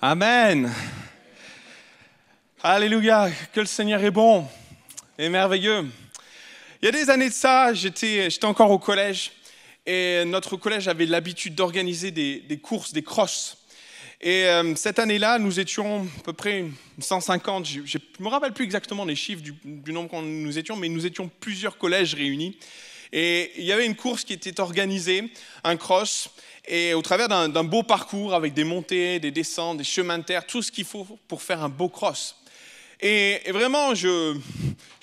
Amen. Alléluia, que le Seigneur est bon et merveilleux. Il y a des années de ça, j'étais encore au collège et notre collège avait l'habitude d'organiser des courses, des crosses. Et cette année-là, nous étions à peu près 150, je ne me rappelle plus exactement les chiffres du nombre qu'on nous étions, mais nous étions plusieurs collèges réunis. Et il y avait une course qui était organisée, un cross, et au travers d'un beau parcours avec des montées, des descentes, des chemins de terre, tout ce qu'il faut pour faire un beau cross. Et vraiment, je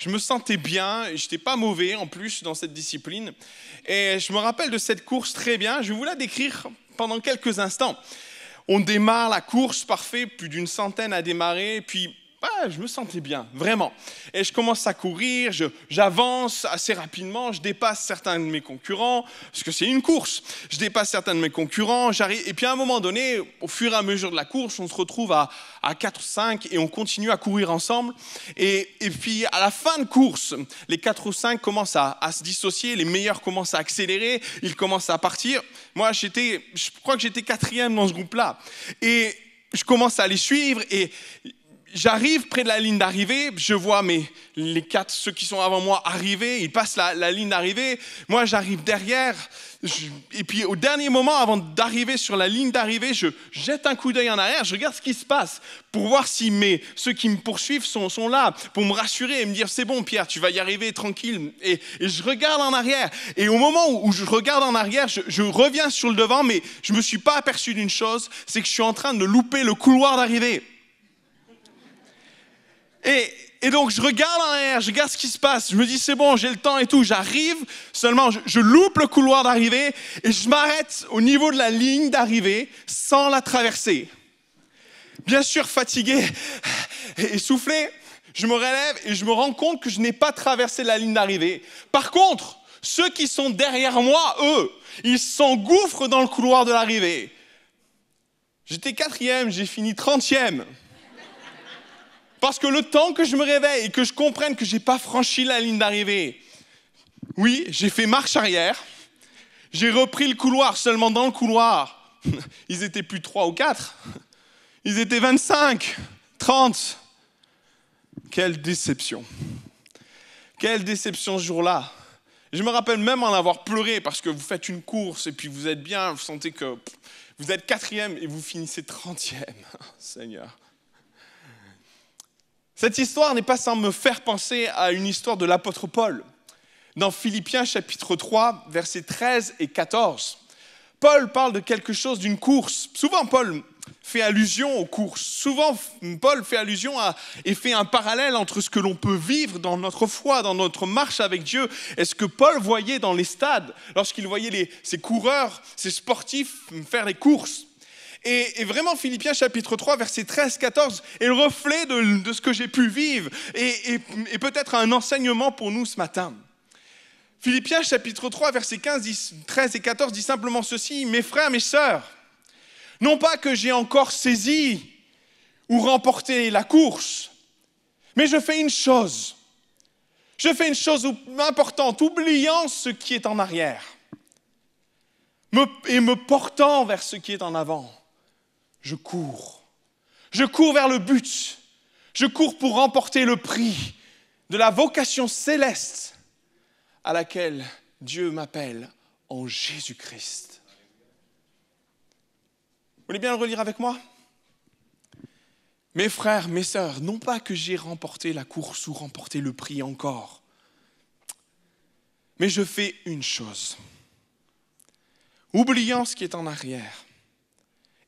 me sentais bien, je n'étais pas mauvais en plus dans cette discipline. Et je me rappelle de cette course très bien, je vais vous la décrire pendant quelques instants. On démarre la course, parfait, plus d'une centaine à démarrer, puis je me sentais bien, vraiment. Et je commence à courir, j'avance assez rapidement, je dépasse certains de mes concurrents, parce que c'est une course. Je dépasse certains de mes concurrents, j'arrive, et puis à un moment donné, au fur et à mesure de la course, on se retrouve à 4 ou 5 et on continue à courir ensemble. Et puis à la fin de course, les 4 ou 5 commencent à se dissocier, les meilleurs commencent à accélérer, ils commencent à partir. Moi, je crois que j'étais 4e dans ce groupe-là. Et je commence à les suivre et j'arrive près de la ligne d'arrivée, je vois les 4, ceux qui sont avant moi arriver, ils passent la ligne d'arrivée, moi j'arrive derrière, et puis au dernier moment, avant d'arriver sur la ligne d'arrivée, je jette un coup d'œil en arrière, je regarde ce qui se passe, pour voir si ceux qui me poursuivent sont là, pour me rassurer et me dire c'est bon Pierre, tu vas y arriver tranquille, et je regarde en arrière, et au moment où je regarde en arrière, je reviens sur le devant, mais je ne me suis pas aperçu d'une chose, c'est que je suis en train de louper le couloir d'arrivée. Et donc, je regarde en arrière, je regarde ce qui se passe. Je me dis, c'est bon, j'ai le temps et tout. J'arrive, seulement, je loupe le couloir d'arrivée et je m'arrête au niveau de la ligne d'arrivée sans la traverser. Bien sûr, fatigué, essoufflé, je me relève et je me rends compte que je n'ai pas traversé la ligne d'arrivée. Par contre, ceux qui sont derrière moi, eux, ils s'engouffrent dans le couloir de l'arrivée. J'étais 4e, j'ai fini 30e. Parce que le temps que je me réveille et que je comprenne que je n'ai pas franchi la ligne d'arrivée, oui, j'ai fait marche arrière, j'ai repris le couloir, seulement dans le couloir, ils étaient plus 3 ou 4, ils étaient 25, 30. Quelle déception ce jour-là. Je me rappelle même en avoir pleuré parce que vous faites une course et puis vous êtes bien, vous sentez que vous êtes 4e et vous finissez 30e. Seigneur. Cette histoire n'est pas sans me faire penser à une histoire de l'apôtre Paul. Dans Philippiens chapitre 3, versets 13 et 14, Paul parle de quelque chose, d'une course. Souvent, Paul fait allusion aux courses. Souvent, Paul fait allusion et fait un parallèle entre ce que l'on peut vivre dans notre foi, dans notre marche avec Dieu, et ce que Paul voyait dans les stades, lorsqu'il voyait ces coureurs, ces sportifs faire les courses. Et vraiment, Philippiens chapitre 3, verset 13-14 est le reflet de ce que j'ai pu vivre et peut-être un enseignement pour nous ce matin. Philippiens chapitre 3, verset 13 et 14 dit simplement ceci: « Mes frères, mes sœurs, non pas que j'ai encore saisi ou remporté la course, mais je fais une chose. Je fais une chose importante, oubliant ce qui est en arrière et me portant vers ce qui est en avant. Je cours vers le but, je cours pour remporter le prix de la vocation céleste à laquelle Dieu m'appelle en Jésus-Christ. » Vous voulez bien le relire avec moi ? Mes frères, mes sœurs, non pas que j'ai remporté la course ou remporté le prix encore, mais je fais une chose, oubliant ce qui est en arrière,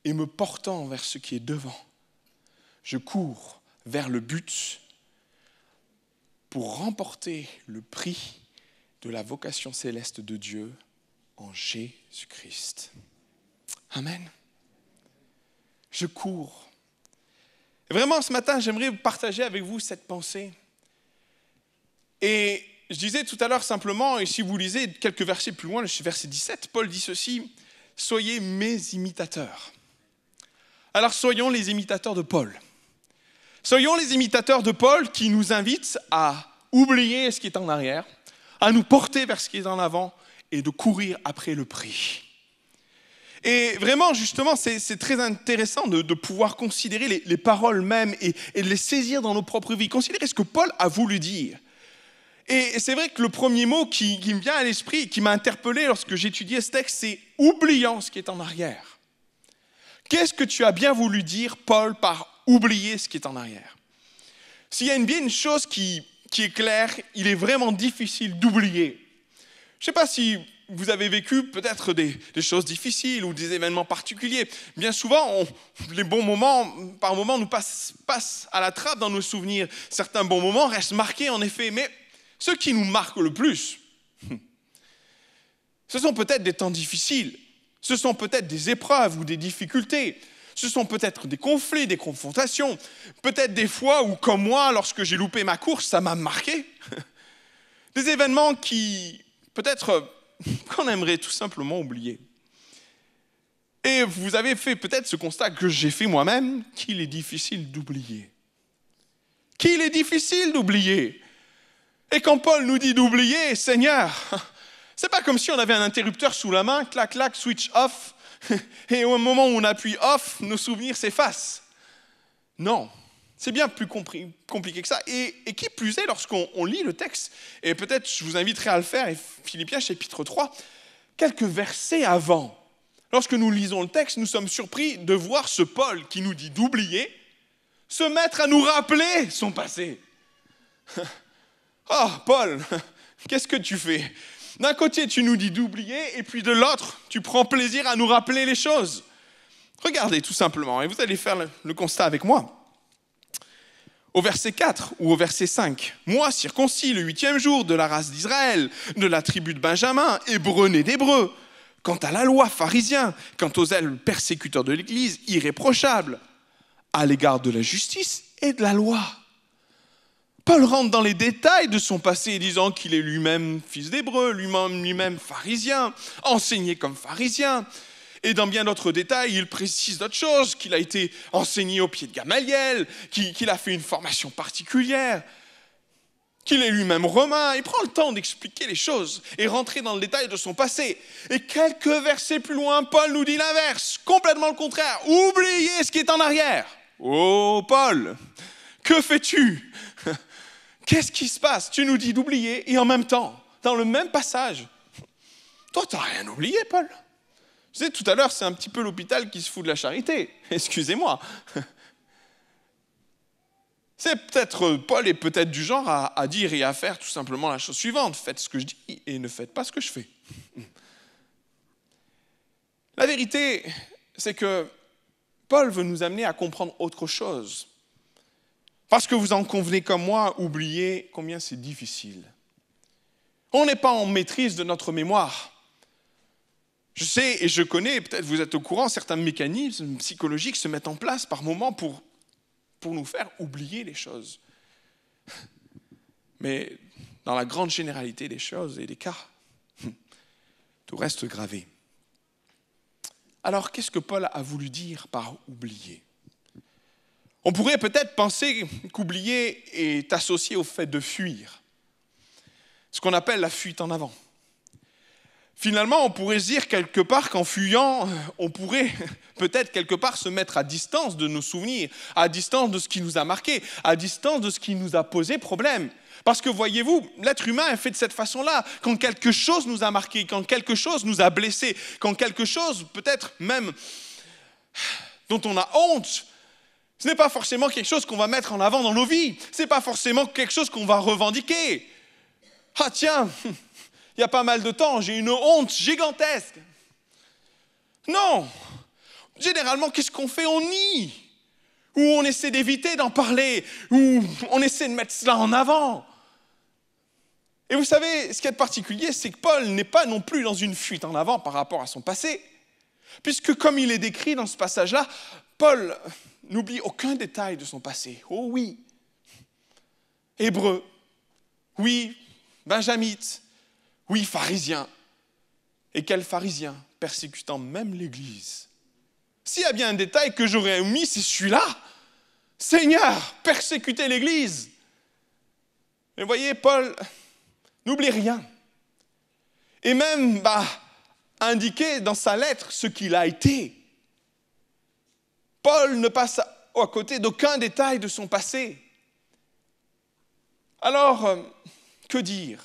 et me portant vers ce qui est devant, je cours vers le but pour remporter le prix de la vocation céleste de Dieu en Jésus-Christ. Amen. Je cours. Et vraiment, ce matin, j'aimerais partager avec vous cette pensée. Et je disais tout à l'heure simplement, et si vous lisez quelques versets plus loin, le verset 17, Paul dit ceci: « Soyez mes imitateurs. » Alors soyons les imitateurs de Paul. Soyons les imitateurs de Paul qui nous invitent à oublier ce qui est en arrière, à nous porter vers ce qui est en avant et de courir après le prix. Et vraiment, justement, c'est très intéressant de pouvoir considérer les paroles même et de les saisir dans nos propres vies. Considérer ce que Paul a voulu dire. Et c'est vrai que le premier mot qui me vient à l'esprit, qui m'a interpellé lorsque j'étudiais ce texte, c'est « oubliant ce qui est en arrière ». Qu'est-ce que tu as bien voulu dire, Paul, par « oublier ce qui est en arrière » ? S'il y a bien une chose qui est claire, il est vraiment difficile d'oublier. Je ne sais pas si vous avez vécu peut-être des choses difficiles ou des événements particuliers. Bien souvent, les bons moments, par moments, nous passent à la trappe dans nos souvenirs. Certains bons moments restent marqués, en effet, mais ce qui nous marque le plus, ce sont peut-être des temps difficiles, ce sont peut-être des épreuves ou des difficultés, ce sont peut-être des conflits, des confrontations, peut-être des fois où, comme moi, lorsque j'ai loupé ma course, ça m'a marqué. Des événements qui, peut-être, qu'on aimerait tout simplement oublier. Et vous avez fait peut-être ce constat que j'ai fait moi-même, qu'il est difficile d'oublier. Qu'il est difficile d'oublier. Et quand Paul nous dit d'oublier, Seigneur, c'est pas comme si on avait un interrupteur sous la main, clac, clac, switch off, et au moment où on appuie off, nos souvenirs s'effacent. Non, c'est bien plus compliqué que ça. Et qui plus est, lorsqu'on lit le texte, et peut-être je vous inviterai à le faire, et Philippiens chapitre 3, quelques versets avant, lorsque nous lisons le texte, nous sommes surpris de voir ce Paul qui nous dit d'oublier, se mettre à nous rappeler son passé. Oh, Paul, qu'est-ce que tu fais ? D'un côté, tu nous dis d'oublier, et puis de l'autre, tu prends plaisir à nous rappeler les choses. Regardez tout simplement, et vous allez faire le constat avec moi. Au verset 4 ou au verset 5, « Moi, circoncis le 8e jour de la race d'Israël, de la tribu de Benjamin, hébreu né d'hébreu, quant à la loi, pharisien, quant aux zèles persécuteurs de l'Église, irréprochable, à l'égard de la justice et de la loi. » Paul rentre dans les détails de son passé, disant qu'il est lui-même fils d'hébreu, lui-même pharisien, enseigné comme pharisien. Et dans bien d'autres détails, il précise d'autres choses, qu'il a été enseigné au pied de Gamaliel, qu'il a fait une formation particulière, qu'il est lui-même romain. Il prend le temps d'expliquer les choses et rentrer dans le détail de son passé. Et quelques versets plus loin, Paul nous dit l'inverse, complètement le contraire. Oubliez ce qui est en arrière. Oh Paul, que fais-tu ? Qu'est-ce qui se passe ? Tu nous dis d'oublier et en même temps, dans le même passage, toi, tu n'as rien oublié, Paul. Je disais tout à l'heure, c'est un petit peu l'hôpital qui se fout de la charité. Excusez-moi. C'est peut-être, Paul est peut-être du genre à dire et à faire tout simplement la chose suivante. Faites ce que je dis et ne faites pas ce que je fais. La vérité, c'est que Paul veut nous amener à comprendre autre chose. Parce que vous en convenez comme moi, oublier combien c'est difficile. On n'est pas en maîtrise de notre mémoire. Je sais et je connais, peut-être vous êtes au courant, certains mécanismes psychologiques se mettent en place par moments pour nous faire oublier les choses. Mais dans la grande généralité des choses et des cas, tout reste gravé. Alors, qu'est-ce que Paul a voulu dire par oublier ? On pourrait peut-être penser qu'oublier est associé au fait de fuir, ce qu'on appelle la fuite en avant. Finalement, on pourrait se dire quelque part qu'en fuyant, on pourrait peut-être quelque part se mettre à distance de nos souvenirs, à distance de ce qui nous a marqué, à distance de ce qui nous a posé problème. Parce que voyez-vous, l'être humain est fait de cette façon-là. Quand quelque chose nous a marqué, quand quelque chose nous a blessés, quand quelque chose peut-être même dont on a honte, ce n'est pas forcément quelque chose qu'on va mettre en avant dans nos vies. Ce n'est pas forcément quelque chose qu'on va revendiquer. Ah tiens, il y a pas mal de temps, j'ai une honte gigantesque. Non. Généralement, qu'est-ce qu'on fait ? On nie. Ou on essaie d'éviter d'en parler. Ou on essaie de mettre cela en avant. Et vous savez, ce qui est particulier, c'est que Paul n'est pas non plus dans une fuite en avant par rapport à son passé. Puisque comme il est décrit dans ce passage-là, Paul n'oublie aucun détail de son passé. Oh oui, hébreu, oui, benjamite, oui, pharisien. Et quel pharisien, persécutant même l'Église. S'il y a bien un détail que j'aurais omis, c'est celui-là. Seigneur, persécuter l'Église. Mais voyez, Paul n'oublie rien. Et même, indiquer dans sa lettre ce qu'il a été. Paul ne passe à côté d'aucun détail de son passé. Alors, que dire?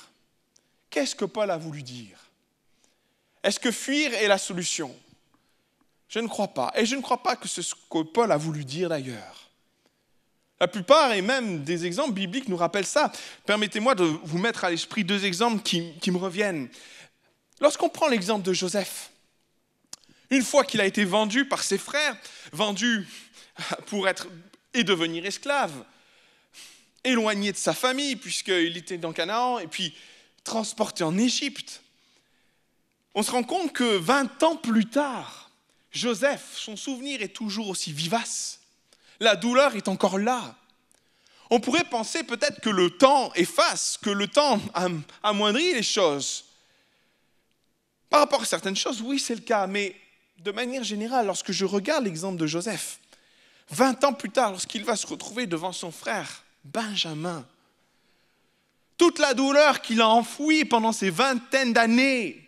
Qu'est-ce que Paul a voulu dire? Est-ce que fuir est la solution? Je ne crois pas. Et je ne crois pas que c'est ce que Paul a voulu dire d'ailleurs. La plupart, et même des exemples bibliques, nous rappellent ça. Permettez-moi de vous mettre à l'esprit 2 exemples qui me reviennent. Lorsqu'on prend l'exemple de Joseph, une fois qu'il a été vendu par ses frères, vendu pour être et devenir esclave, éloigné de sa famille puisqu'il était dans Canaan, et puis transporté en Égypte, on se rend compte que 20 ans plus tard, Joseph, son souvenir est toujours aussi vivace. La douleur est encore là. On pourrait penser peut-être que le temps efface, que le temps amoindrit les choses. Par rapport à certaines choses, oui, c'est le cas, mais de manière générale, lorsque je regarde l'exemple de Joseph, 20 ans plus tard, lorsqu'il va se retrouver devant son frère Benjamin, toute la douleur qu'il a enfouie pendant ces vingtaines d'années,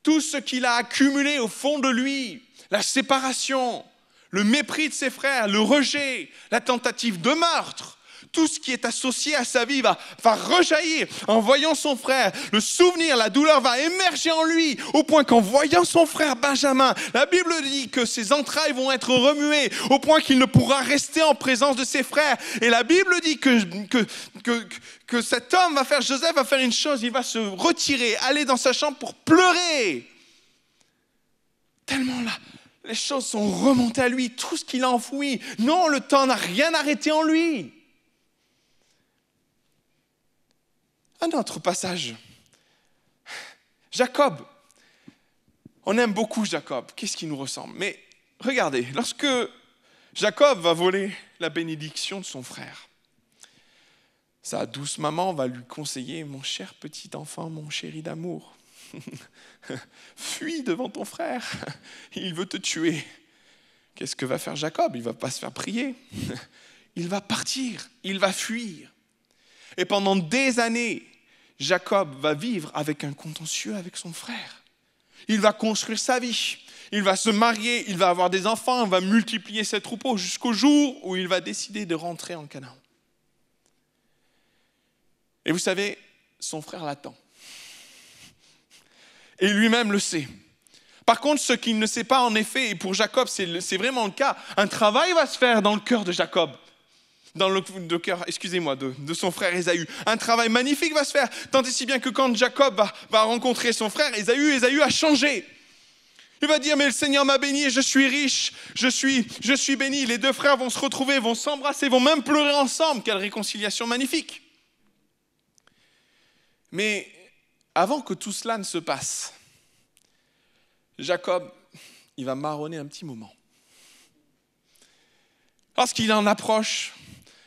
tout ce qu'il a accumulé au fond de lui, la séparation, le mépris de ses frères, le rejet, la tentative de meurtre, tout ce qui est associé à sa vie va rejaillir en voyant son frère. Le souvenir, la douleur va émerger en lui, au point qu'en voyant son frère Benjamin, la Bible dit que ses entrailles vont être remuées, au point qu'il ne pourra rester en présence de ses frères. Et la Bible dit que cet homme va faire, Joseph va faire une chose, il va se retirer, aller dans sa chambre pour pleurer. Tellement là, les choses sont remontées à lui, tout ce qu'il a enfoui. Non, le temps n'a rien arrêté en lui. Un autre passage. Jacob. On aime beaucoup Jacob. Qu'est-ce qui nous ressemble? Mais regardez, lorsque Jacob va voler la bénédiction de son frère, sa douce maman va lui conseiller: mon cher petit enfant, mon chéri d'amour, fuis devant ton frère, il veut te tuer. Qu'est-ce que va faire Jacob? Il ne va pas se faire prier. Il va partir, il va fuir. Et pendant des années, Jacob va vivre avec un contentieux avec son frère. Il va construire sa vie, il va se marier, il va avoir des enfants, il va multiplier ses troupeaux jusqu'au jour où il va décider de rentrer en Canaan. Et vous savez, son frère l'attend. Et lui-même le sait. Par contre, ce qu'il ne sait pas en effet, et pour Jacob c'est vraiment le cas, un travail va se faire dans le cœur de Jacob. Dans le cœur, de son frère Ésaü. Un travail magnifique va se faire, tant et si bien que quand Jacob va rencontrer son frère Ésaü a changé. Il va dire: mais le Seigneur m'a béni et je suis riche, je suis béni. Les deux frères vont se retrouver, vont s'embrasser, vont même pleurer ensemble. Quelle réconciliation magnifique. Mais avant que tout cela ne se passe, Jacob, il va marronner un petit moment. Lorsqu'il en approche,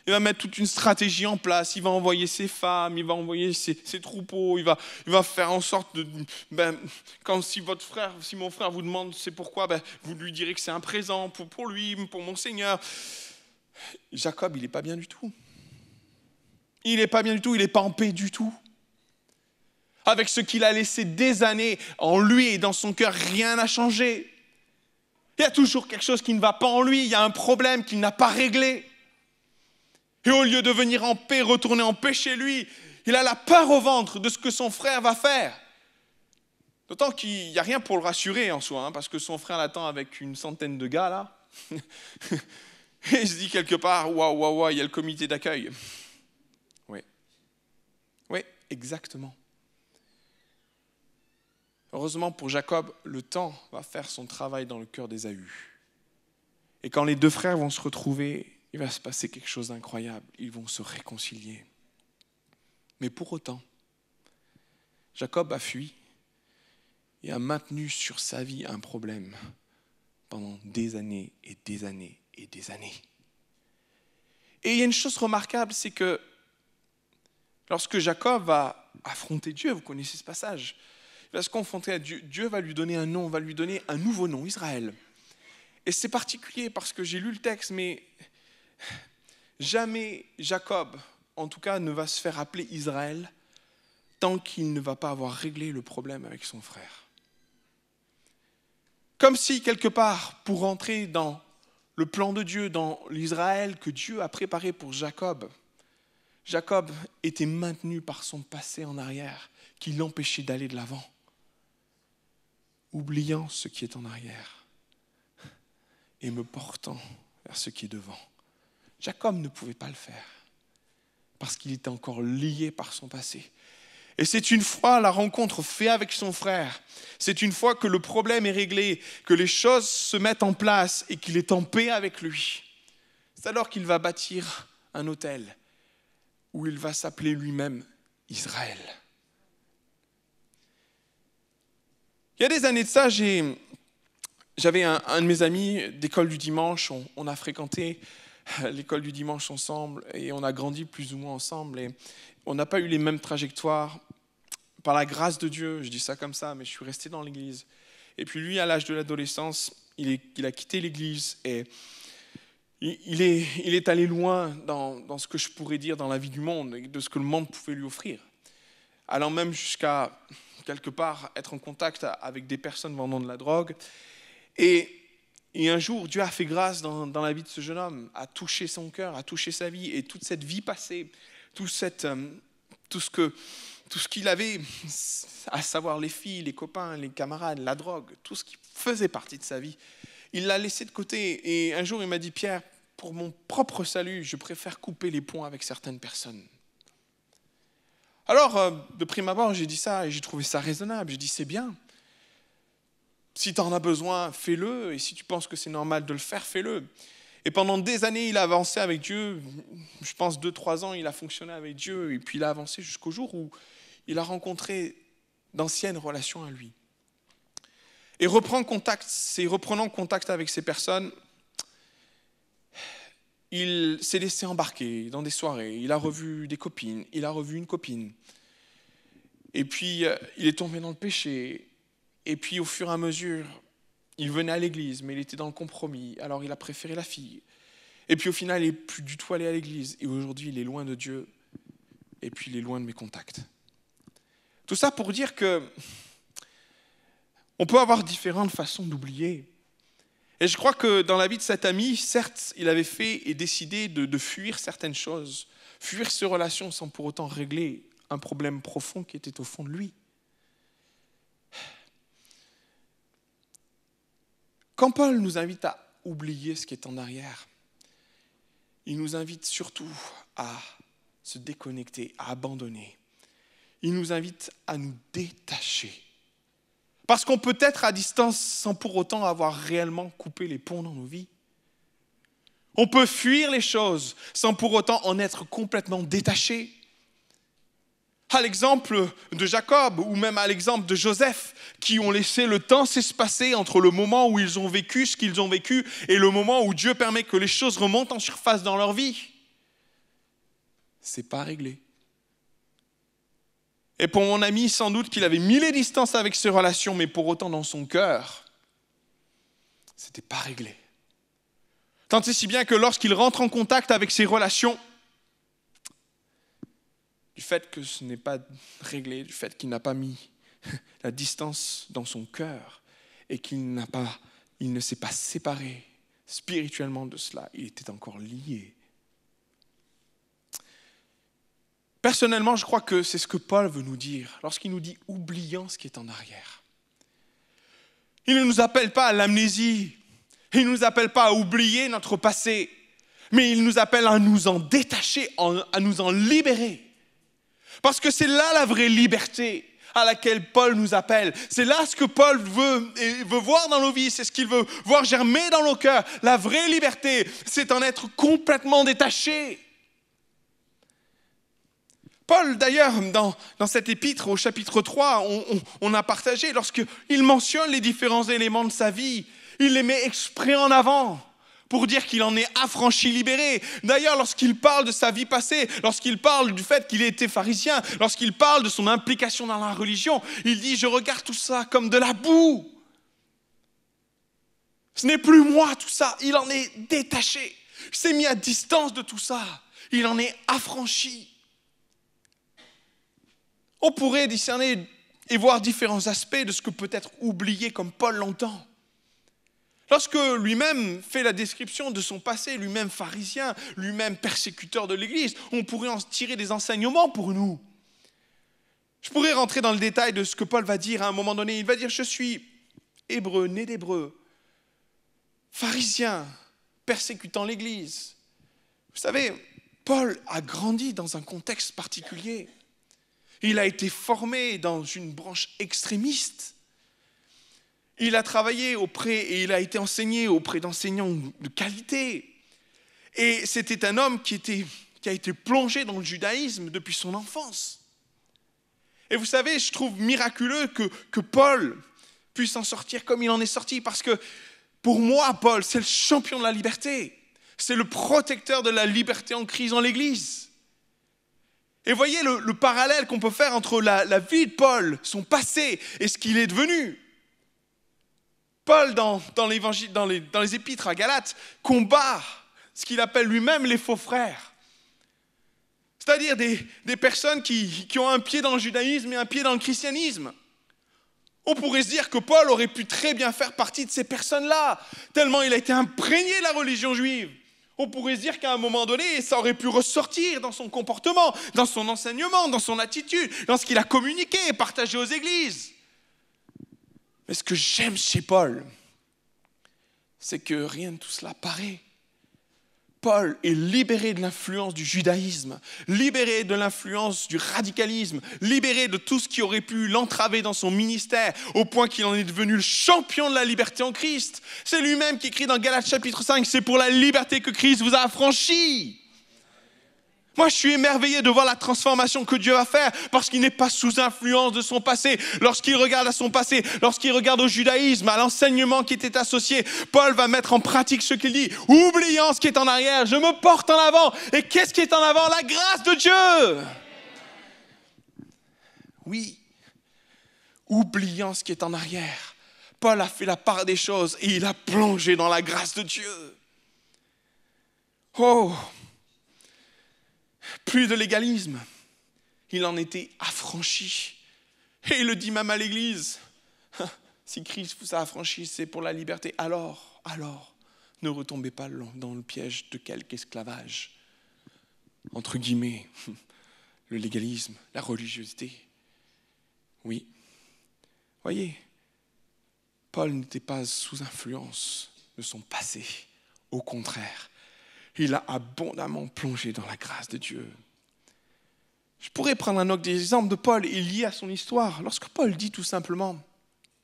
il va mettre toute une stratégie en place, il va envoyer ses femmes, il va envoyer ses troupeaux, il va faire en sorte de... quand si mon frère vous demande c'est pourquoi, vous lui direz que c'est un présent pour lui, pour mon Seigneur. Jacob, il n'est pas bien du tout. Il n'est pas bien du tout, il n'est pas en paix du tout. Avec ce qu'il a laissé des années en lui et dans son cœur, rien n'a changé. Il y a toujours quelque chose qui ne va pas en lui, il y a un problème qu'il n'a pas réglé. Et au lieu de venir en paix, retourner en paix chez lui, il a la peur au ventre de ce que son frère va faire. D'autant qu'il n'y a rien pour le rassurer en soi, parce que son frère l'attend avec une centaine de gars là. Et il se dit quelque part: waouh, il y a le comité d'accueil. Oui, exactement. Heureusement pour Jacob, le temps va faire son travail dans le cœur d'Ésaü. Et quand les deux frères vont se retrouver, il va se passer quelque chose d'incroyable. Ils vont se réconcilier. Mais pour autant, Jacob a fui et a maintenu sur sa vie un problème pendant des années et des années et des années. Et il y a une chose remarquable, c'est que lorsque Jacob va affronter Dieu, vous connaissez ce passage, il va se confronter à Dieu, Dieu va lui donner un nom, va lui donner un nouveau nom, Israël. Et c'est particulier parce que j'ai lu le texte, mais jamais Jacob, en tout cas, ne va se faire appeler Israël tant qu'il ne va pas avoir réglé le problème avec son frère. Comme si, quelque part, pour rentrer dans le plan de Dieu, dans l'Israël que Dieu a préparé pour Jacob, Jacob était maintenu par son passé en arrière, qui l'empêchait d'aller de l'avant, oubliant ce qui est en arrière et me portant vers ce qui est devant. Jacob ne pouvait pas le faire, parce qu'il était encore lié par son passé. Et c'est une fois la rencontre faite avec son frère, c'est une fois que le problème est réglé, que les choses se mettent en place et qu'il est en paix avec lui. C'est alors qu'il va bâtir un autel où il va s'appeler lui-même Israël. Il y a des années de ça, j'avais un de mes amis d'école du dimanche, on a fréquenté l'école du dimanche ensemble et on a grandi plus ou moins ensemble et on n'a pas eu les mêmes trajectoires. Par la grâce de Dieu, je dis ça comme ça, mais je suis resté dans l'église. Et puis lui, à l'âge de l'adolescence, il a quitté l'église et il est allé loin dans ce que je pourrais dire dans la vie du monde, et de ce que le monde pouvait lui offrir. Allant même jusqu'à, quelque part, être en contact avec des personnes vendant de la drogue. Et un jour, Dieu a fait grâce dans la vie de ce jeune homme, a touché son cœur, a touché sa vie, et toute cette vie passée, tout ce qu'il avait, à savoir les filles, les copains, les camarades, la drogue, tout ce qui faisait partie de sa vie, il l'a laissé de côté. Et un jour, il m'a dit, Pierre, pour mon propre salut, je préfère couper les ponts avec certaines personnes. Alors, de prime abord, j'ai dit ça et j'ai trouvé ça raisonnable. J'ai dit, c'est bien. Si tu en as besoin, fais-le. Et si tu penses que c'est normal de le faire, fais-le. Et pendant des années, il a avancé avec Dieu. Je pense 2-3 ans, il a fonctionné avec Dieu. Et puis il a avancé jusqu'au jour où il a rencontré d'anciennes relations à lui. Et reprenant contact avec ces personnes, il s'est laissé embarquer dans des soirées. Il a revu des copines, il a revu une copine. Et puis, il est tombé dans le péché. Et puis, au fur et à mesure, il venait à l'église, mais il était dans le compromis. Alors, il a préféré la fille. Et puis, au final, il n'est plus du tout allé à l'église. Et aujourd'hui, il est loin de Dieu. Et puis, il est loin de mes contacts. Tout ça pour dire que on peut avoir différentes façons d'oublier. Et je crois que dans la vie de cet ami, certes, il avait fait et décidé de fuir certaines choses, fuir ses relations sans pour autant régler un problème profond qui était au fond de lui. Quand Paul nous invite à oublier ce qui est en arrière, il nous invite surtout à se déconnecter, à abandonner. Il nous invite à nous détacher. Parce qu'on peut être à distance sans pour autant avoir réellement coupé les ponts dans nos vies. On peut fuir les choses sans pour autant en être complètement détaché. À l'exemple de Jacob ou même à l'exemple de Joseph, qui ont laissé le temps s'espacer entre le moment où ils ont vécu ce qu'ils ont vécu et le moment où Dieu permet que les choses remontent en surface dans leur vie. C'est pas réglé. Et pour mon ami, sans doute qu'il avait mis les distances avec ses relations, mais pour autant dans son cœur, c'était pas réglé. Tant et si bien que lorsqu'il rentre en contact avec ses relations, du fait que ce n'est pas réglé, du fait qu'il n'a pas mis la distance dans son cœur et qu'il ne s'est pas séparé spirituellement de cela, il était encore lié. Personnellement, je crois que c'est ce que Paul veut nous dire lorsqu'il nous dit « oubliant ce qui est en arrière ». Il ne nous appelle pas à l'amnésie, il ne nous appelle pas à oublier notre passé, mais il nous appelle à nous en détacher, à nous en libérer. Parce que c'est là la vraie liberté à laquelle Paul nous appelle. C'est là ce que Paul veut voir dans nos vies, c'est ce qu'il veut voir germer dans nos cœurs. La vraie liberté, c'est en être complètement détaché. Paul, d'ailleurs, dans cet épître, au chapitre 3, on a partagé, lorsqu'il mentionne les différents éléments de sa vie, il les met exprès en avant pour dire qu'il en est affranchi, libéré. D'ailleurs, lorsqu'il parle de sa vie passée, lorsqu'il parle du fait qu'il était pharisien, lorsqu'il parle de son implication dans la religion, il dit « je regarde tout ça comme de la boue ». Ce n'est plus moi tout ça, il en est détaché. Il s'est mis à distance de tout ça, il en est affranchi. On pourrait discerner et voir différents aspects de ce que peut être oublié comme Paul l'entend. Lorsque lui-même fait la description de son passé, lui-même pharisien, lui-même persécuteur de l'Église, on pourrait en tirer des enseignements pour nous. Je pourrais rentrer dans le détail de ce que Paul va dire à un moment donné. Il va dire, je suis hébreu, né d'hébreu, pharisien, persécutant l'Église. Vous savez, Paul a grandi dans un contexte particulier. Il a été formé dans une branche extrémiste. Il a travaillé et il a été enseigné auprès d'enseignants de qualité. Et c'était un homme qui a été plongé dans le judaïsme depuis son enfance. Et vous savez, je trouve miraculeux que Paul puisse en sortir comme il en est sorti, parce que pour moi, Paul, c'est le champion de la liberté. C'est le protecteur de la liberté en Christ dans l'Église. Et voyez le parallèle qu'on peut faire entre la vie de Paul, son passé, et ce qu'il est devenu. Paul, dans les épîtres à Galates, combat ce qu'il appelle lui-même les faux frères. C'est-à-dire des personnes qui ont un pied dans le judaïsme et un pied dans le christianisme. On pourrait se dire que Paul aurait pu très bien faire partie de ces personnes-là, tellement il a été imprégné de la religion juive. On pourrait se dire qu'à un moment donné, ça aurait pu ressortir dans son comportement, dans son enseignement, dans son attitude, dans ce qu'il a communiqué et partagé aux églises. Mais ce que j'aime chez Paul, c'est que rien de tout cela paraît. Paul est libéré de l'influence du judaïsme, libéré de l'influence du radicalisme, libéré de tout ce qui aurait pu l'entraver dans son ministère, au point qu'il en est devenu le champion de la liberté en Christ. C'est lui-même qui écrit dans Galates chapitre 5, c'est pour la liberté que Christ vous a affranchi. Moi, je suis émerveillé de voir la transformation que Dieu va faire, parce qu'il n'est pas sous influence de son passé. Lorsqu'il regarde à son passé, lorsqu'il regarde au judaïsme, à l'enseignement qui était associé, Paul va mettre en pratique ce qu'il dit. Oubliant ce qui est en arrière, je me porte en avant. Et qu'est-ce qui est en avant? La grâce de Dieu. Oui, oubliant ce qui est en arrière, Paul a fait la part des choses et il a plongé dans la grâce de Dieu. Oh! Plus de légalisme, il en était affranchi. Et il le dit même à l'église, si Christ vous a affranchi, c'est pour la liberté. Alors, ne retombez pas dans le piège de quelque esclavage. Entre guillemets, le légalisme, la religiosité. Oui, voyez, Paul n'était pas sous influence de son passé. Au contraire, il a abondamment plongé dans la grâce de Dieu. Je pourrais prendre un autre exemple de Paul lié à son histoire. Lorsque Paul dit tout simplement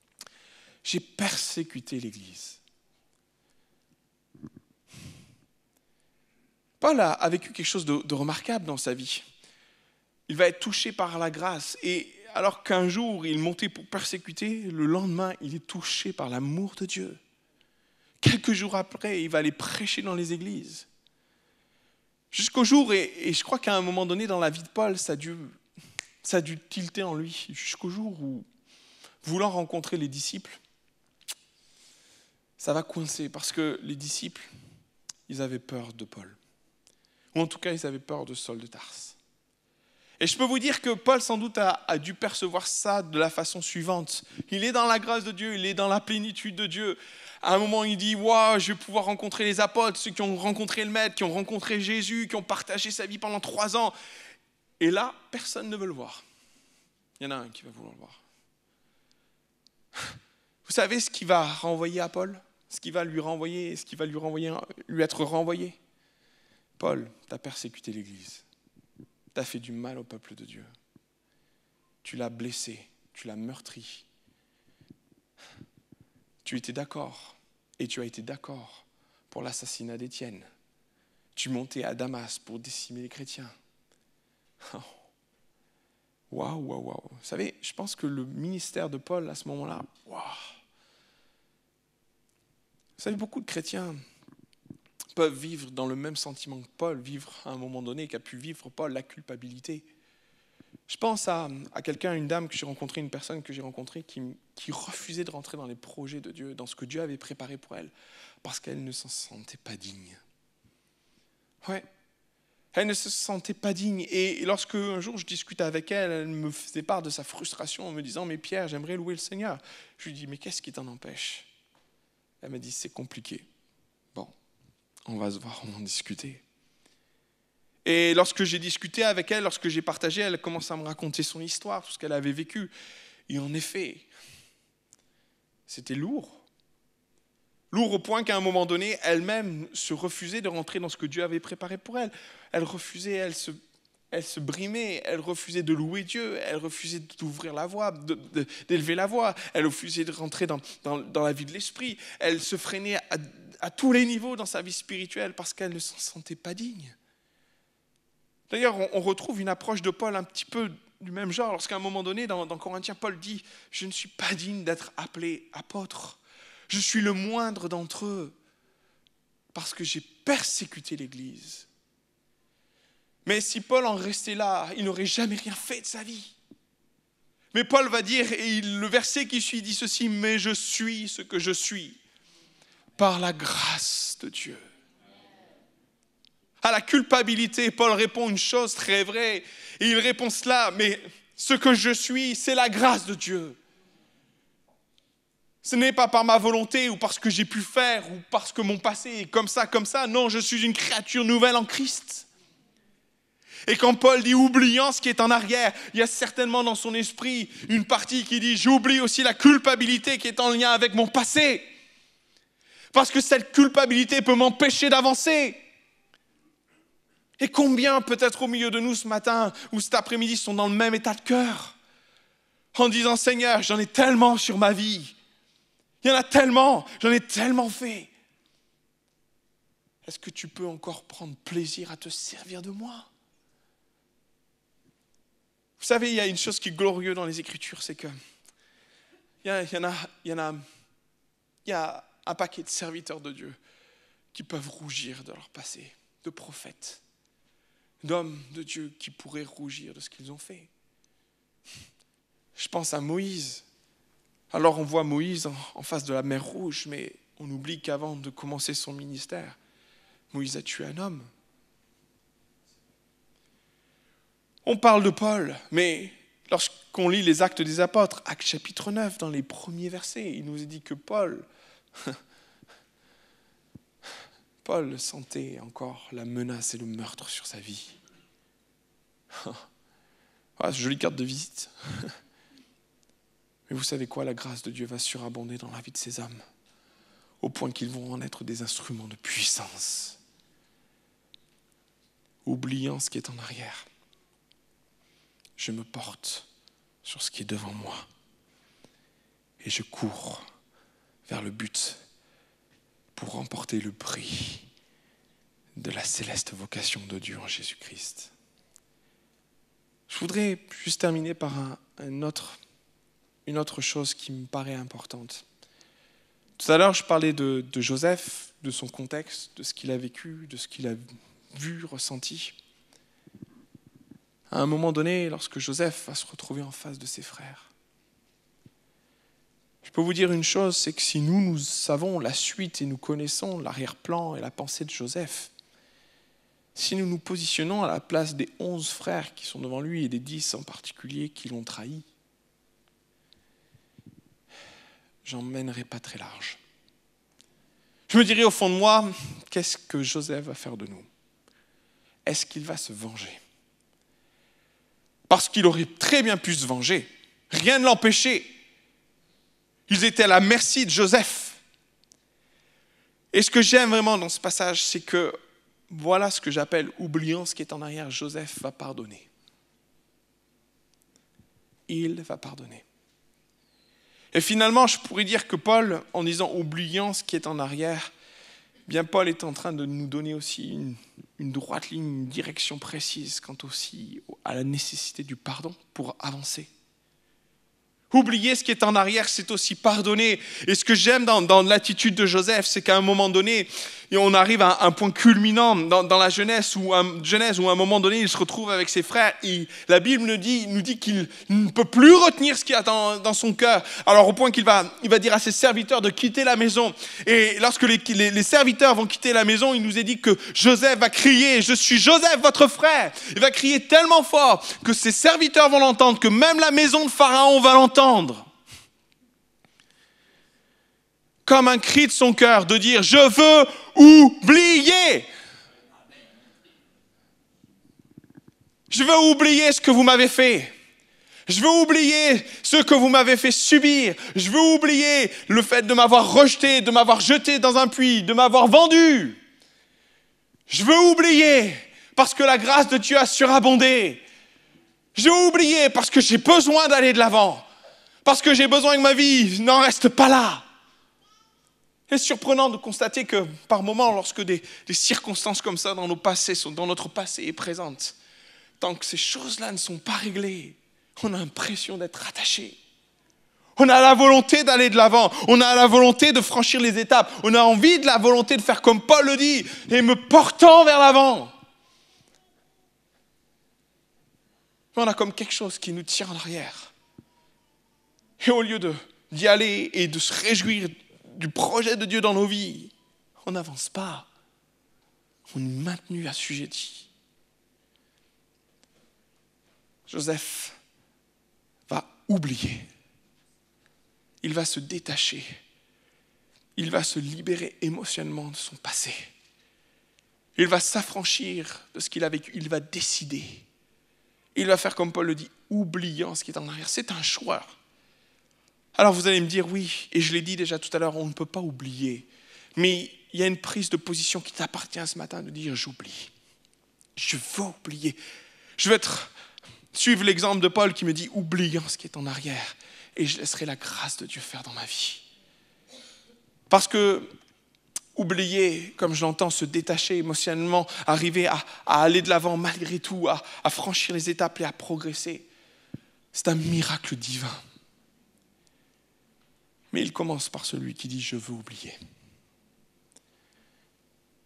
« J'ai persécuté l'Église ». Paul a vécu quelque chose de remarquable dans sa vie. Il va être touché par la grâce. Et alors qu'un jour, il montait pour persécuter, le lendemain, il est touché par l'amour de Dieu. Quelques jours après, il va aller prêcher dans les églises. Jusqu'au jour, et je crois qu'à un moment donné dans la vie de Paul, ça a dû tilter en lui, jusqu'au jour où, voulant rencontrer les disciples, ça va coincer, parce que les disciples, ils avaient peur de Paul. Ou en tout cas, ils avaient peur de Saul de Tarse. Et je peux vous dire que Paul, sans doute, a dû percevoir ça de la façon suivante. Il est dans la grâce de Dieu, il est dans la plénitude de Dieu. À un moment, il dit « Waouh, je vais pouvoir rencontrer les apôtres, ceux qui ont rencontré le Maître, qui ont rencontré Jésus, qui ont partagé sa vie pendant 3 ans. » Et là, personne ne veut le voir. Il y en a un qui va vouloir le voir. Vous savez ce qu'il va renvoyer à Paul? Ce qui va lui renvoyer, lui être renvoyé? Paul, tu as persécuté l'Église. Tu as fait du mal au peuple de Dieu. Tu l'as blessé, tu l'as meurtri. Tu étais d'accord, et tu as été d'accord pour l'assassinat d'Étienne. Tu montais à Damas pour décimer les chrétiens. Waouh. Vous savez, je pense que le ministère de Paul, à ce moment-là, waouh. Vous savez, beaucoup de chrétiens peuvent vivre dans le même sentiment que Paul, vivre à un moment donné qu'a pu vivre Paul, la culpabilité. Je pense à quelqu'un, une dame que j'ai rencontrée, une personne que j'ai rencontrée qui refusait de rentrer dans les projets de Dieu, dans ce que Dieu avait préparé pour elle, parce qu'elle ne s'en sentait pas digne. Ouais, elle ne se sentait pas digne. Et lorsque un jour je discutais avec elle, elle me faisait part de sa frustration en me disant « Mais Pierre, j'aimerais louer le Seigneur. » Je lui dis « Mais qu'est-ce qui t'en empêche ?» Elle m'a dit, c'est compliqué. Bon, on va se voir, on va en discuter. Et lorsque j'ai discuté avec elle, lorsque j'ai partagé, elle commence à me raconter son histoire, tout ce qu'elle avait vécu. Et en effet, c'était lourd. Lourd au point qu'à un moment donné, elle-même se refusait de rentrer dans ce que Dieu avait préparé pour elle. Elle refusait, elle se brimait, elle refusait de louer Dieu, elle refusait d'ouvrir la voie, d'élever la voix, elle refusait de rentrer dans la vie de l'esprit. Elle se freinait à tous les niveaux dans sa vie spirituelle parce qu'elle ne s'en sentait pas digne. D'ailleurs, on retrouve une approche de Paul un petit peu du même genre, lorsqu'à un moment donné, dans Corinthiens, Paul dit « Je ne suis pas digne d'être appelé apôtre. Je suis le moindre d'entre eux parce que j'ai persécuté l'Église. » Mais si Paul en restait là, il n'aurait jamais rien fait de sa vie. Mais Paul va dire, et le verset qui suit dit ceci, « Mais je suis ce que je suis par la grâce de Dieu. » À la culpabilité, Paul répond une chose très vraie. Et il répond cela, mais ce que je suis, c'est la grâce de Dieu. Ce n'est pas par ma volonté ou parce que j'ai pu faire ou parce que mon passé est comme ça. Non, je suis une créature nouvelle en Christ. Et quand Paul dit oubliant ce qui est en arrière, il y a certainement dans son esprit une partie qui dit j'oublie aussi la culpabilité qui est en lien avec mon passé. Parce que cette culpabilité peut m'empêcher d'avancer. Et combien peut-être au milieu de nous ce matin ou cet après-midi sont dans le même état de cœur en disant Seigneur, j'en ai tellement sur ma vie. Il y en a tellement, j'en ai tellement fait. Est-ce que tu peux encore prendre plaisir à te servir de moi? Vous savez, il y a une chose qui est glorieuse dans les Écritures, c'est que il y a un paquet de serviteurs de Dieu qui peuvent rougir de leur passé, de prophètes, d'hommes de Dieu qui pourraient rougir de ce qu'ils ont fait. Je pense à Moïse. Alors on voit Moïse en face de la mer Rouge, mais on oublie qu'avant de commencer son ministère, Moïse a tué un homme. On parle de Paul, mais lorsqu'on lit les Actes des Apôtres, Actes chapitre 9, dans les premiers versets, il nous est dit que Paul sentait encore la menace et le meurtre sur sa vie. Voilà, c'est une jolie carte de visite. Mais vous savez quoi, la grâce de Dieu va surabonder dans la vie de ces hommes, au point qu'ils vont en être des instruments de puissance, oubliant ce qui est en arrière. Je me porte sur ce qui est devant moi et je cours vers le but pour remporter le prix de la céleste vocation de Dieu en Jésus-Christ. Je voudrais juste terminer par une autre chose qui me paraît importante. Tout à l'heure, je parlais de Joseph, de son contexte, de ce qu'il a vécu, de ce qu'il a vu, ressenti. À un moment donné, lorsque Joseph va se retrouver en face de ses frères, je peux vous dire une chose, c'est que si nous savons la suite et nous connaissons l'arrière-plan et la pensée de Joseph, si nous nous positionnons à la place des 11 frères qui sont devant lui et des 10 en particulier qui l'ont trahi, j'en mènerai pas très large. Je me dirais au fond de moi, qu'est-ce que Joseph va faire de nous? Est-ce qu'il va se venger? Parce qu'il aurait très bien pu se venger. Rien ne l'empêchait. Ils étaient à la merci de Joseph. Et ce que j'aime vraiment dans ce passage, c'est que voilà ce que j'appelle oubliant ce qui est en arrière. Joseph va pardonner. Il va pardonner. Et finalement, je pourrais dire que Paul, en disant oubliant ce qui est en arrière, bien Paul est en train de nous donner aussi une droite ligne, une direction précise quant aussi à la nécessité du pardon pour avancer. Oublier ce qui est en arrière, c'est aussi pardonner. Et ce que j'aime dans l'attitude de Joseph, c'est qu'à un moment donné, on arrive à un point culminant dans la Genèse où à un moment donné, il se retrouve avec ses frères. Et la Bible nous dit qu'il ne peut plus retenir ce qu'il y a dans son cœur. Alors au point qu'il va dire à ses serviteurs de quitter la maison. Et lorsque les serviteurs vont quitter la maison, il nous est dit que Joseph va crier « Je suis Joseph, votre frère !» Il va crier tellement fort que ses serviteurs vont l'entendre, que même la maison de Pharaon va l'entendre. comme un cri de son cœur, de dire « Je veux oublier ». Je veux oublier ce que vous m'avez fait. Je veux oublier ce que vous m'avez fait subir. Je veux oublier le fait de m'avoir rejeté, de m'avoir jeté dans un puits, de m'avoir vendu. Je veux oublier parce que la grâce de Dieu a surabondé. Je veux oublier parce que j'ai besoin d'aller de l'avant. Parce que j'ai besoin que ma vie n'en reste pas là. C'est surprenant de constater que par moments, lorsque des circonstances comme ça dans notre passé est présente, tant que ces choses-là ne sont pas réglées, on a l'impression d'être attaché. On a la volonté d'aller de l'avant. On a la volonté de franchir les étapes. On a envie de la volonté de faire comme Paul le dit, et me portant vers l'avant. Mais on a comme quelque chose qui nous tire en arrière. Et au lieu d'y aller et de se réjouir du projet de Dieu dans nos vies, on n'avance pas. On est maintenu assujetti. Joseph va oublier. Il va se détacher. Il va se libérer émotionnellement de son passé. Il va s'affranchir de ce qu'il a vécu. Il va décider. Il va faire comme Paul le dit, oubliant ce qui est en arrière. C'est un choix. Alors vous allez me dire, oui, et je l'ai dit déjà tout à l'heure, on ne peut pas oublier. Mais il y a une prise de position qui t'appartient ce matin de dire, j'oublie. Je veux oublier. Je veux suivre l'exemple de Paul qui me dit, oubliant ce qui est en arrière. Et je laisserai la grâce de Dieu faire dans ma vie. Parce que oublier, comme je l'entends, se détacher émotionnellement, arriver à aller de l'avant malgré tout, à franchir les étapes et à progresser, c'est un miracle divin. Mais il commence par celui qui dit « je veux oublier ».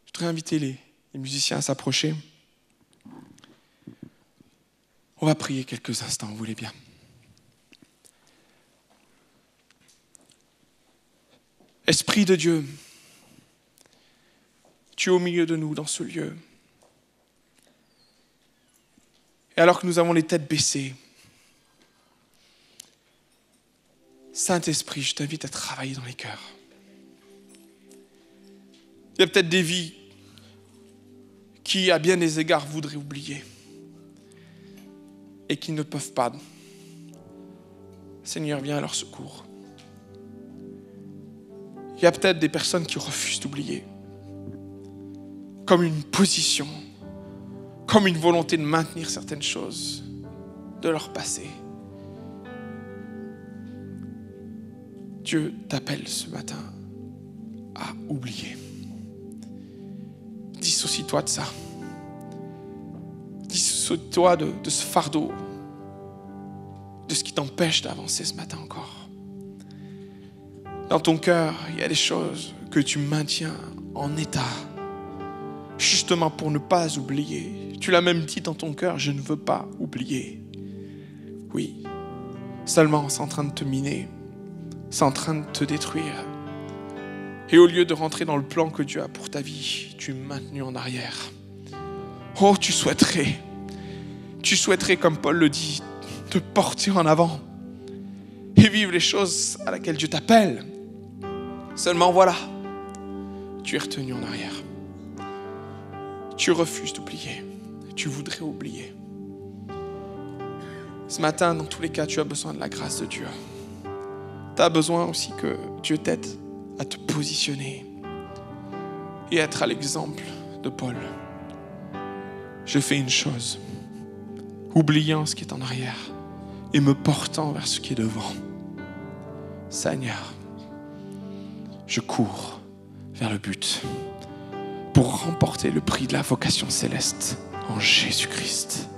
Je voudrais inviter les musiciens à s'approcher. On va prier quelques instants, vous voulez bien. Esprit de Dieu, tu es au milieu de nous dans ce lieu. Et alors que nous avons les têtes baissées, Saint-Esprit, je t'invite à travailler dans les cœurs. Il y a peut-être des vies qui, à bien des égards, voudraient oublier et qui ne peuvent pas. Seigneur, viens à leur secours. Il y a peut-être des personnes qui refusent d'oublier, comme une position, comme une volonté de maintenir certaines choses de leur passé. Dieu t'appelle ce matin à oublier. Dissocie-toi de ça. Dissocie-toi de ce fardeau, de ce qui t'empêche d'avancer ce matin encore. Dans ton cœur, il y a des choses que tu maintiens en état, justement pour ne pas oublier. Tu l'as même dit dans ton cœur, je ne veux pas oublier. Oui, seulement c'est en train de te miner, c'est en train de te détruire. Et au lieu de rentrer dans le plan que Dieu a pour ta vie, tu es maintenu en arrière. Oh, tu souhaiterais, comme Paul le dit, te porter en avant et vivre les choses à laquelle Dieu t'appelle. Seulement voilà, tu es retenu en arrière. Tu refuses d'oublier. Tu voudrais oublier. Ce matin, dans tous les cas, tu as besoin de la grâce de Dieu. Tu as besoin aussi que Dieu t'aide à te positionner et être à l'exemple de Paul. Je fais une chose, oubliant ce qui est en arrière et me portant vers ce qui est devant. Seigneur, je cours vers le but pour remporter le prix de la vocation céleste en Jésus-Christ.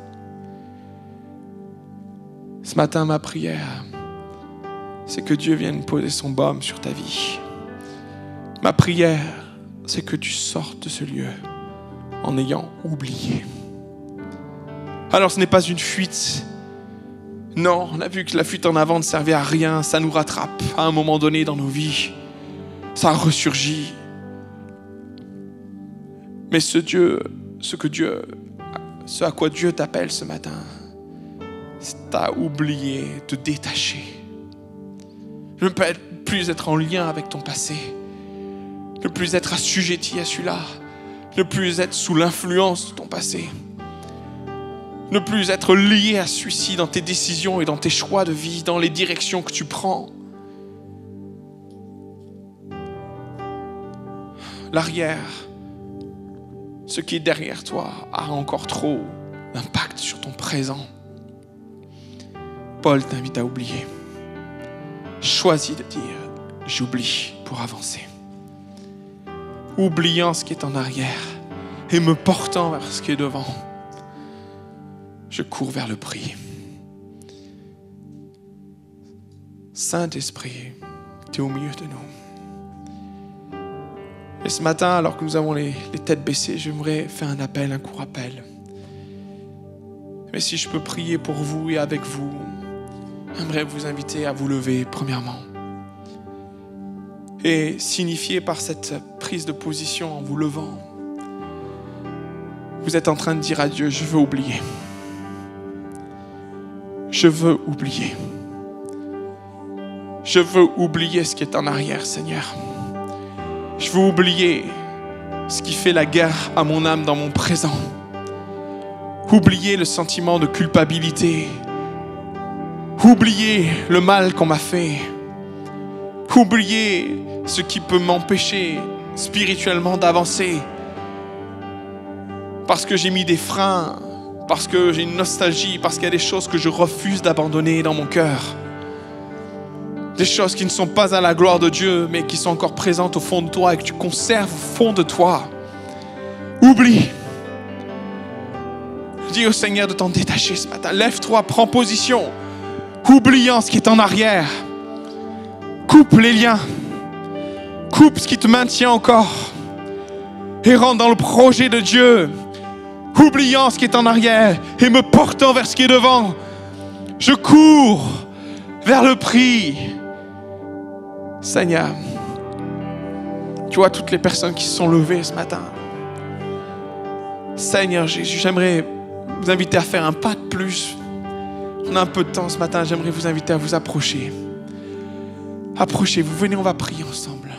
Ce matin, ma prière, c'est que Dieu vienne poser son baume sur ta vie. Ma prière, c'est que tu sortes de ce lieu en ayant oublié. Alors ce n'est pas une fuite. Non, on a vu que la fuite en avant ne servait à rien. Ça nous rattrape à un moment donné dans nos vies. Ça ressurgit. Mais ce à quoi Dieu t'appelle ce matin, c'est à oublier, te détacher. Ne pas être plus être en lien avec ton passé, ne plus être assujetti à celui-là, ne plus être sous l'influence de ton passé, ne plus être lié à celui-ci dans tes décisions et dans tes choix de vie, dans les directions que tu prends. L'arrière, ce qui est derrière toi, a encore trop d'impact sur ton présent. Paul t'invite à oublier. Choisis de dire « j'oublie » pour avancer. Oubliant ce qui est en arrière et me portant vers ce qui est devant, je cours vers le prix. Saint-Esprit, tu es au milieu de nous. Et ce matin, alors que nous avons les têtes baissées, j'aimerais faire un appel, un court appel. Mais si je peux prier pour vous et avec vous, j'aimerais vous inviter à vous lever premièrement. Et signifier par cette prise de position en vous levant, vous êtes en train de dire à Dieu, je veux oublier. Je veux oublier. Je veux oublier ce qui est en arrière, Seigneur. Je veux oublier ce qui fait la guerre à mon âme dans mon présent. Oublier le sentiment de culpabilité. Oublier le mal qu'on m'a fait. Oublier ce qui peut m'empêcher spirituellement d'avancer. Parce que j'ai mis des freins, parce que j'ai une nostalgie, parce qu'il y a des choses que je refuse d'abandonner dans mon cœur. Des choses qui ne sont pas à la gloire de Dieu, mais qui sont encore présentes au fond de toi et que tu conserves au fond de toi. Oublie. Dis au Seigneur de t'en détacher ce matin. Lève-toi, prends position. Oubliant ce qui est en arrière. Coupe les liens. Coupe ce qui te maintient encore. Et rentre dans le projet de Dieu. Oubliant ce qui est en arrière et me portant vers ce qui est devant. Je cours vers le prix. Seigneur, tu vois toutes les personnes qui se sont levées ce matin. Seigneur Jésus, j'aimerais vous inviter à faire un pas de plus. On a un peu de temps ce matin, j'aimerais vous inviter à vous approcher. Approchez-vous, venez, on va prier ensemble.